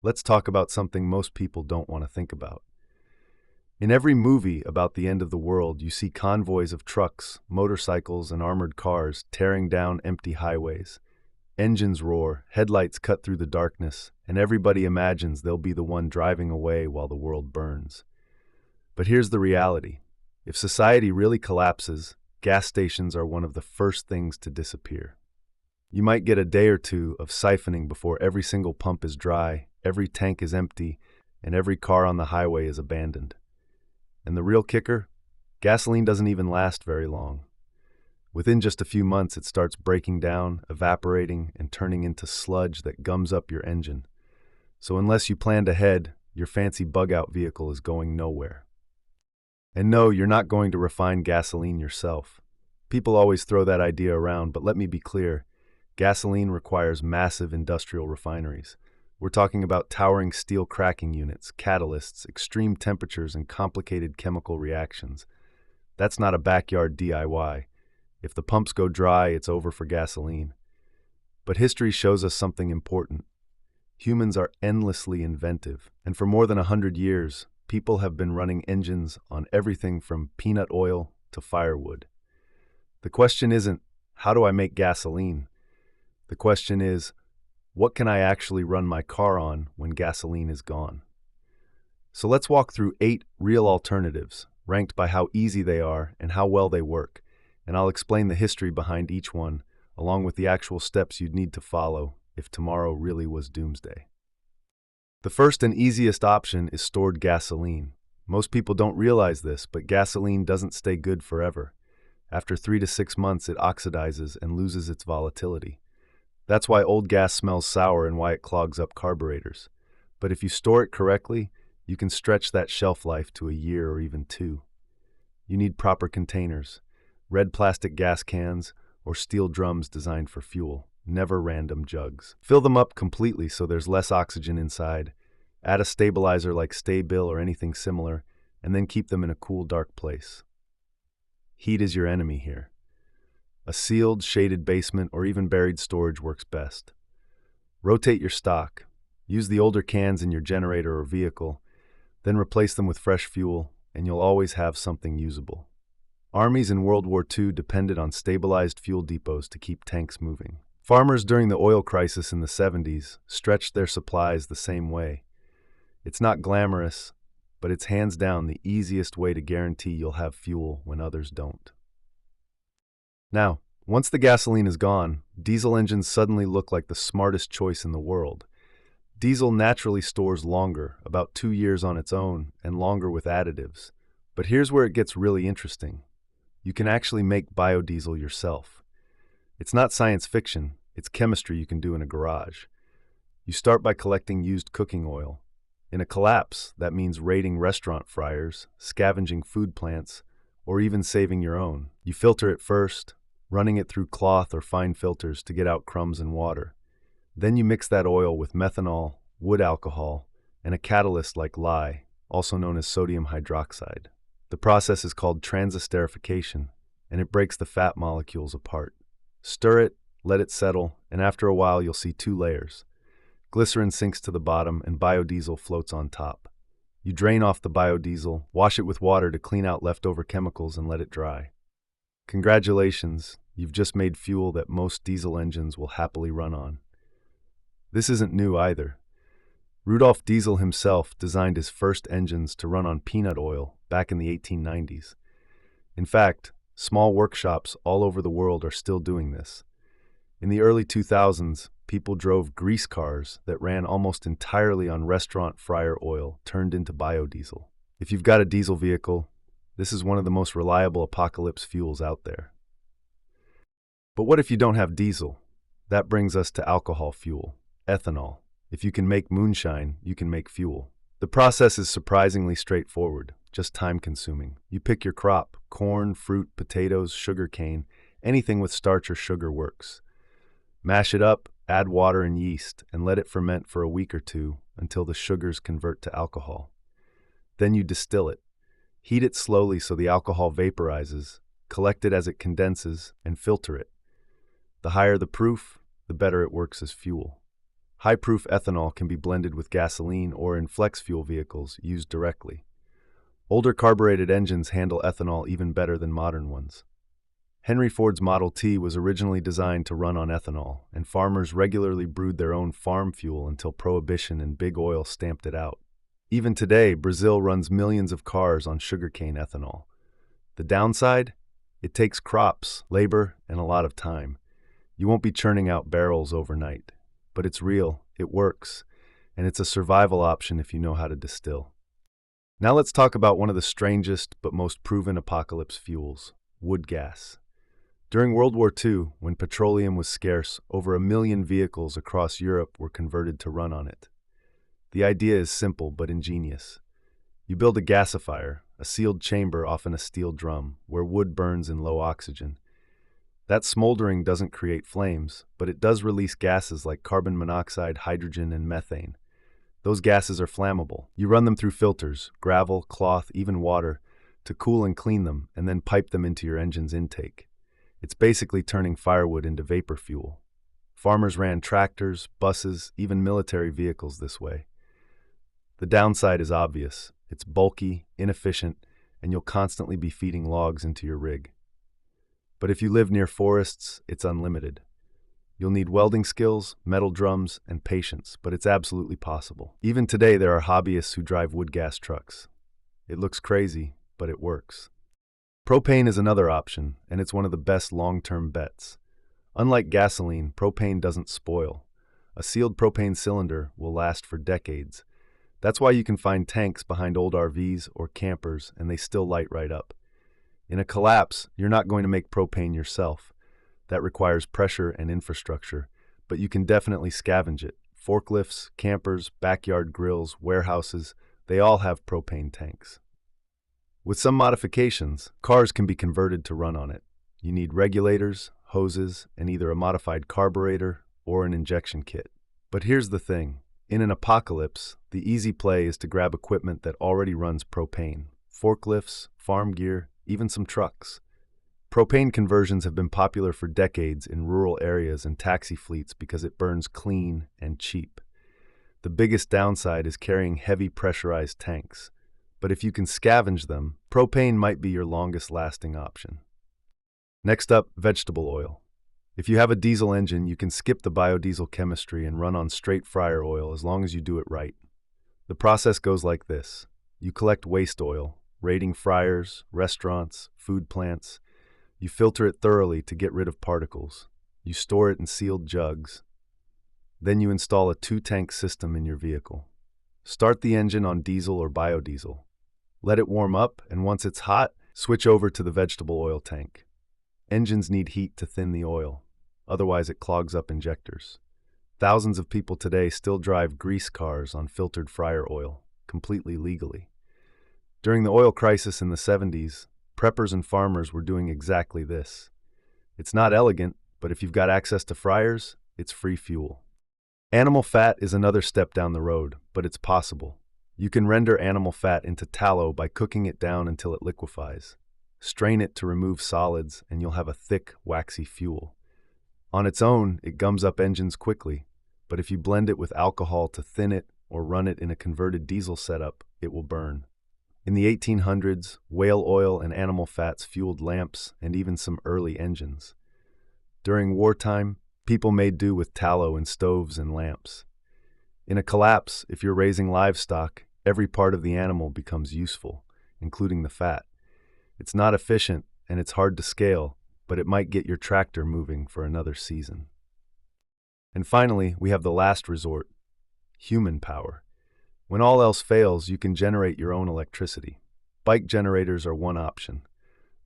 Let's talk about something most people don't want to think about. In every movie about the end of the world, you see convoys of trucks, motorcycles, and armored cars tearing down empty highways. Engines roar, headlights cut through the darkness, and everybody imagines they'll be the one driving away while the world burns. But here's the reality. If society really collapses, gas stations are one of the first things to disappear. You might get a day or two of siphoning before every single pump is dry, every tank is empty, and every car on the highway is abandoned. And the real kicker? Gasoline doesn't even last very long. Within just a few months, it starts breaking down, evaporating, and turning into sludge that gums up your engine. So unless you planned ahead, your fancy bug-out vehicle is going nowhere. And no, you're not going to refine gasoline yourself. People always throw that idea around, but let me be clear. Gasoline requires massive industrial refineries. We're talking about towering steel cracking units, catalysts, extreme temperatures, and complicated chemical reactions. That's not a backyard DIY. If the pumps go dry, it's over for gasoline. But history shows us something important. Humans are endlessly inventive, and for more than 100 years, people have been running engines on everything from peanut oil to firewood. The question isn't, how do I make gasoline? The question is, what can I actually run my car on when gasoline is gone? So let's walk through 8 real alternatives, ranked by how easy they are and how well they work, and I'll explain the history behind each one, along with the actual steps you'd need to follow if tomorrow really was doomsday. The first and easiest option is stored gasoline. Most people don't realize this, but gasoline doesn't stay good forever. After 3 to 6 months, it oxidizes and loses its volatility. That's why old gas smells sour and why it clogs up carburetors. But if you store it correctly, you can stretch that shelf life to a year or even 2. You need proper containers, red plastic gas cans, or steel drums designed for fuel, never random jugs. Fill them up completely so there's less oxygen inside. Add a stabilizer like Sta-Bil or anything similar, and then keep them in a cool, dark place. Heat is your enemy here. A sealed, shaded basement or even buried storage works best. Rotate your stock. Use the older cans in your generator or vehicle, then replace them with fresh fuel, and you'll always have something usable. Armies in World War II depended on stabilized fuel depots to keep tanks moving. Farmers during the oil crisis in the 70s stretched their supplies the same way. It's not glamorous, but it's hands down the easiest way to guarantee you'll have fuel when others don't. Now, once the gasoline is gone, diesel engines suddenly look like the smartest choice in the world. Diesel naturally stores longer, about 2 years on its own, and longer with additives. But here's where it gets really interesting. You can actually make biodiesel yourself. It's not science fiction, it's chemistry you can do in a garage. You start by collecting used cooking oil. In a collapse, that means raiding restaurant fryers, scavenging food plants, or even saving your own. You filter it first, running it through cloth or fine filters to get out crumbs and water. Then you mix that oil with methanol, wood alcohol, and a catalyst like lye, also known as sodium hydroxide. The process is called transesterification, and it breaks the fat molecules apart. Stir it, let it settle, and after a while you'll see 2 layers. Glycerin sinks to the bottom and biodiesel floats on top. You drain off the biodiesel, wash it with water to clean out leftover chemicals, and let it dry. Congratulations, you've just made fuel that most diesel engines will happily run on. This isn't new either. Rudolf Diesel himself designed his first engines to run on peanut oil back in the 1890s. In fact, small workshops all over the world are still doing this. In the early 2000s, people drove grease cars that ran almost entirely on restaurant fryer oil turned into biodiesel. If you've got a diesel vehicle, this is one of the most reliable apocalypse fuels out there. But what if you don't have diesel? That brings us to alcohol fuel, ethanol. If you can make moonshine, you can make fuel. The process is surprisingly straightforward, just time-consuming. You pick your crop, corn, fruit, potatoes, sugarcane, anything with starch or sugar works. Mash it up, add water and yeast, and let it ferment for a week or 2 until the sugars convert to alcohol. Then you distill it. Heat it slowly so the alcohol vaporizes, collect it as it condenses, and filter it. The higher the proof, the better it works as fuel. High-proof ethanol can be blended with gasoline or in flex fuel vehicles used directly. Older carbureted engines handle ethanol even better than modern ones. Henry Ford's Model T was originally designed to run on ethanol, and farmers regularly brewed their own farm fuel until Prohibition and Big Oil stamped it out. Even today, Brazil runs millions of cars on sugarcane ethanol. The downside? It takes crops, labor, and a lot of time. You won't be churning out barrels overnight. But it's real, it works, and it's a survival option if you know how to distill. Now let's talk about one of the strangest but most proven apocalypse fuels, wood gas. During World War II, when petroleum was scarce, over 1 million vehicles across Europe were converted to run on it. The idea is simple but ingenious. You build a gasifier, a sealed chamber, often a steel drum, where wood burns in low oxygen. That smoldering doesn't create flames, but it does release gases like carbon monoxide, hydrogen, and methane. Those gases are flammable. You run them through filters, gravel, cloth, even water, to cool and clean them, and then pipe them into your engine's intake. It's basically turning firewood into vapor fuel. Farmers ran tractors, buses, even military vehicles this way. The downside is obvious. It's bulky, inefficient, and you'll constantly be feeding logs into your rig. But if you live near forests, it's unlimited. You'll need welding skills, metal drums, and patience, but it's absolutely possible. Even today, there are hobbyists who drive wood gas trucks. It looks crazy, but it works. Propane is another option, and it's one of the best long-term bets. Unlike gasoline, propane doesn't spoil. A sealed propane cylinder will last for decades. That's why you can find tanks behind old RVs or campers, and they still light right up. In a collapse, you're not going to make propane yourself. That requires pressure and infrastructure, but you can definitely scavenge it. Forklifts, campers, backyard grills, warehouses, they all have propane tanks. With some modifications, cars can be converted to run on it. You need regulators, hoses, and either a modified carburetor or an injection kit. But here's the thing. In an apocalypse, the easy play is to grab equipment that already runs propane. Forklifts, farm gear, even some trucks. Propane conversions have been popular for decades in rural areas and taxi fleets because it burns clean and cheap. The biggest downside is carrying heavy pressurized tanks. But if you can scavenge them, propane might be your longest-lasting option. Next up, vegetable oil. If you have a diesel engine, you can skip the biodiesel chemistry and run on straight fryer oil as long as you do it right. The process goes like this. You collect waste oil, raiding fryers, restaurants, food plants. You filter it thoroughly to get rid of particles. You store it in sealed jugs. Then you install a 2-tank system in your vehicle. Start the engine on diesel or biodiesel. Let it warm up, and once it's hot, switch over to the vegetable oil tank. Engines need heat to thin the oil. Otherwise, it clogs up injectors. Thousands of people today still drive grease cars on filtered fryer oil, completely legally. During the oil crisis in the 70s, preppers and farmers were doing exactly this. It's not elegant, but if you've got access to fryers, it's free fuel. Animal fat is another step down the road, but it's possible. You can render animal fat into tallow by cooking it down until it liquefies. Strain it to remove solids, and you'll have a thick, waxy fuel. On its own, it gums up engines quickly, but if you blend it with alcohol to thin it or run it in a converted diesel setup, it will burn. In the 1800s, whale oil and animal fats fueled lamps and even some early engines. During wartime, people made do with tallow in stoves and lamps. In a collapse, if you're raising livestock, every part of the animal becomes useful, including the fat. It's not efficient and it's hard to scale, but it might get your tractor moving for another season. And finally, we have the last resort, human power. When all else fails, you can generate your own electricity. Bike generators are one option.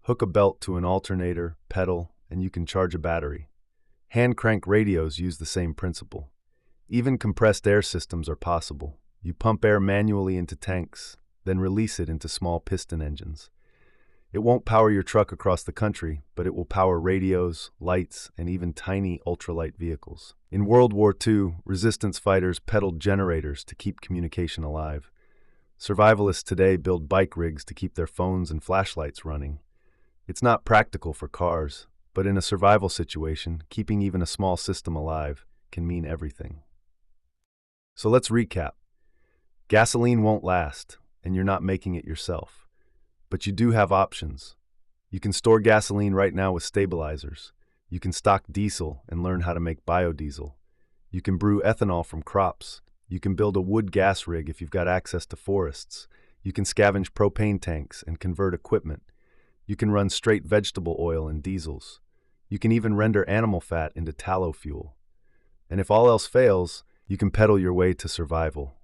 Hook a belt to an alternator, pedal, and you can charge a battery. Hand crank radios use the same principle. Even compressed air systems are possible. You pump air manually into tanks, then release it into small piston engines. It won't power your truck across the country, but it will power radios, lights, and even tiny ultralight vehicles. In World War II, resistance fighters pedaled generators to keep communication alive. Survivalists today build bike rigs to keep their phones and flashlights running. It's not practical for cars, but in a survival situation, keeping even a small system alive can mean everything. So let's recap. Gasoline won't last, and you're not making it yourself. But you do have options. You can store gasoline right now with stabilizers. You can stock diesel and learn how to make biodiesel. You can brew ethanol from crops. You can build a wood gas rig if you've got access to forests. You can scavenge propane tanks and convert equipment. You can run straight vegetable oil in diesels. You can even render animal fat into tallow fuel. And if all else fails, you can pedal your way to survival.